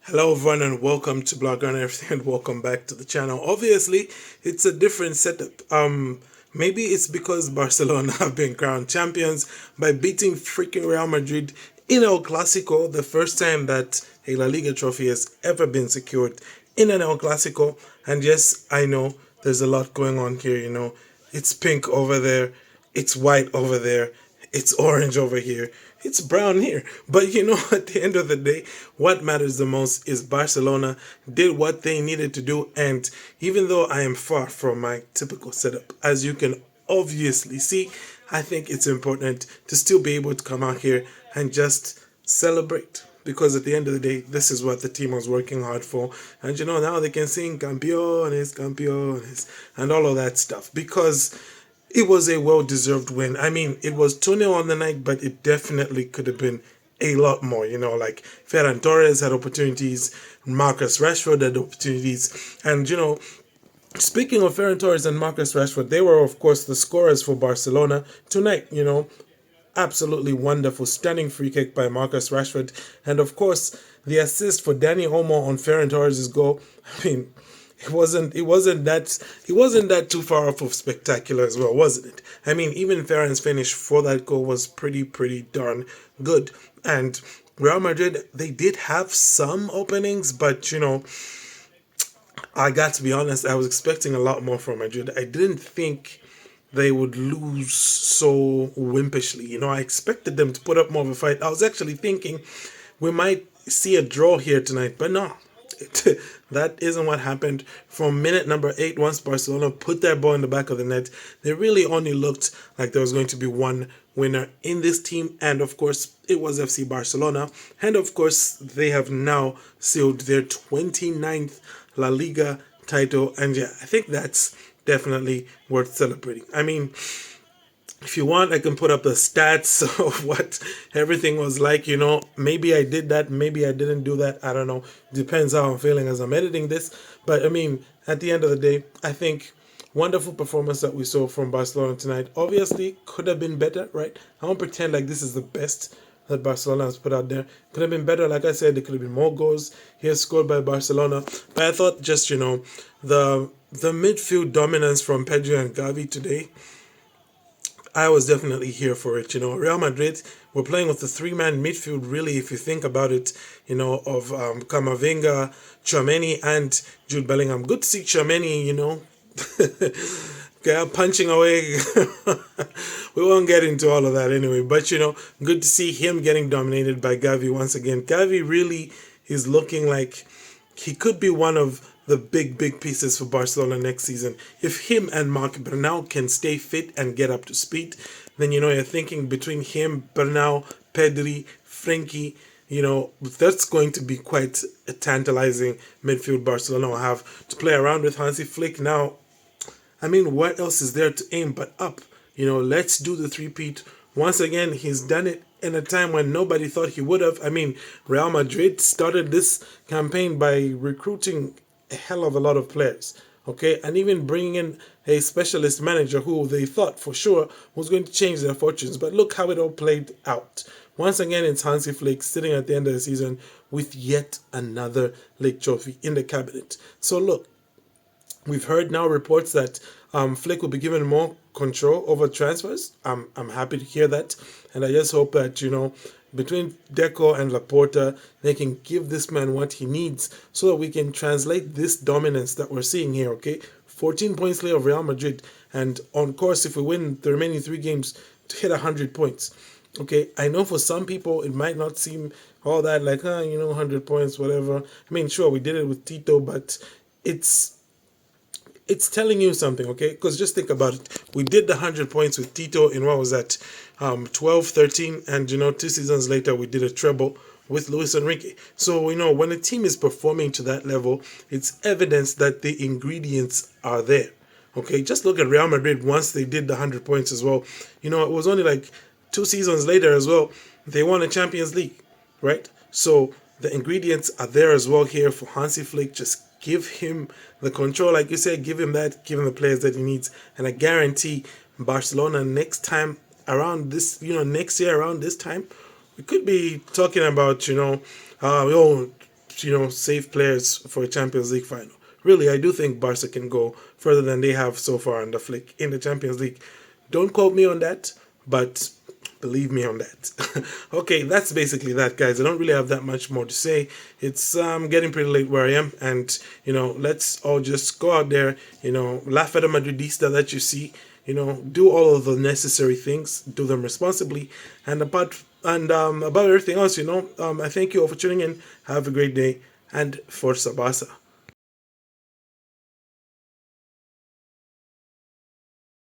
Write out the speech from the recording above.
Hello everyone and welcome to Blogger and everything and welcome back to the channel. Obviously, it's a different setup. Maybe it's because Barcelona have been crowned champions by beating freaking Real Madrid in El Clasico, the first time that a La Liga trophy has ever been secured in an El Clasico. And yes, I know there's a lot going on here. It's pink over there, it's white over there, it's orange over here, it's brown here. But at the end of the day, what matters the most is Barcelona did what they needed to do. And even though I am far from my typical setup, as you can obviously see, I think it's important to still be able to come out here and just celebrate. Because at the end of the day, this is what the team was working hard for. And now they can sing campeones, campeones, and all of that stuff. Because it was a well-deserved win. I mean, it was 2-0 on the night, but it definitely could have been a lot more. Like Ferran Torres had opportunities, Marcus Rashford had opportunities. And, speaking of Ferran Torres and Marcus Rashford, they were, of course, the scorers for Barcelona tonight. Absolutely wonderful, stunning free kick by Marcus Rashford. And, of course, the assist for Dani Olmo on Ferran Torres' goal. I mean, it wasn't that too far off of spectacular as well, wasn't it? I mean, even Ferran's finish for that goal was pretty darn good. And Real Madrid, they did have some openings, but I got to be honest, I was expecting a lot more from Madrid. I didn't think they would lose so wimpishly. I expected them to put up more of a fight. I was actually thinking we might see a draw here tonight, but no. That isn't what happened. From minute number 8, once Barcelona put their ball in the back of the net, they really only looked like there was going to be one winner in this team, and of course it was FC Barcelona. And of course they have now sealed their 29th La Liga title, and yeah, I think that's definitely worth celebrating. I mean, if you want, I can put up the stats of what everything was like. Maybe I did that, maybe I didn't do that. I don't know. Depends how I'm feeling as I'm editing this. But I mean, at the end of the day, I think wonderful performance that we saw from Barcelona tonight. Obviously, could have been better, right? I won't pretend like this is the best that Barcelona has put out there. Could have been better. Like I said, there could have been more goals here scored by Barcelona. But I thought just, the midfield dominance from Pedro and Gavi today, I was definitely here for it. Real Madrid were playing with the three-man midfield, really, if you think about it, of Camavinga, Tchouaméni, and Jude Bellingham. Good to see Tchouaméni, punching away. We won't get into all of that anyway, but, good to see him getting dominated by Gavi once again. Gavi really is looking like he could be one of the big pieces for Barcelona next season. If him and Marc Bernal can stay fit and get up to speed, then you're thinking between him, Bernal, Pedri, Frenkie, that's going to be quite a tantalizing midfield Barcelona will have to play around with. Hansi Flick now, I mean, what else is there to aim but up? Let's do the three-peat. Once again, he's done it in a time when nobody thought he would have. I mean, Real Madrid started this campaign by recruiting a hell of a lot of players, okay? And even bringing in a specialist manager who they thought for sure was going to change their fortunes. But look how it all played out. Once again, it's Hansi Flick sitting at the end of the season with yet another league trophy in the cabinet. So look, we've heard now reports that Flick will be given more control over transfers. I'm happy to hear that. And I just hope that, between Deco and Laporta, they can give this man what he needs so that we can translate this dominance that we're seeing here, okay? 14 points lead of Real Madrid. And on course, if we win the remaining 3 games, to hit 100 points. Okay, I know for some people it might not seem all that like, 100 points, whatever. I mean, sure, we did it with Tito, but it's telling you something, okay? Because just think about it. We did the 100 points with Tito in, what was that, 12, 13, and, 2 seasons later we did a treble with Luis Enrique. So, when a team is performing to that level, it's evidence that the ingredients are there, okay? Just look at Real Madrid once they did the 100 points as well. It was only like 2 seasons later as well, they won a Champions League, right? So the ingredients are there as well here for Hansi Flick. Just give him the control, like you said, give him the players that he needs. And I guarantee Barcelona next time around this, next year around this time, we could be talking about, save players for a Champions League final. Really, I do think Barca can go further than they have so far in the Champions League. Don't quote me on that, but believe me on that. Okay, that's basically that, guys. I don't really have that much more to say. It's getting pretty late where I am, and let's all just go out there, laugh at a Madridista that you see, do all of the necessary things, do them responsibly, and about everything else, I thank you all for tuning in. Have a great day, and Forza Barca.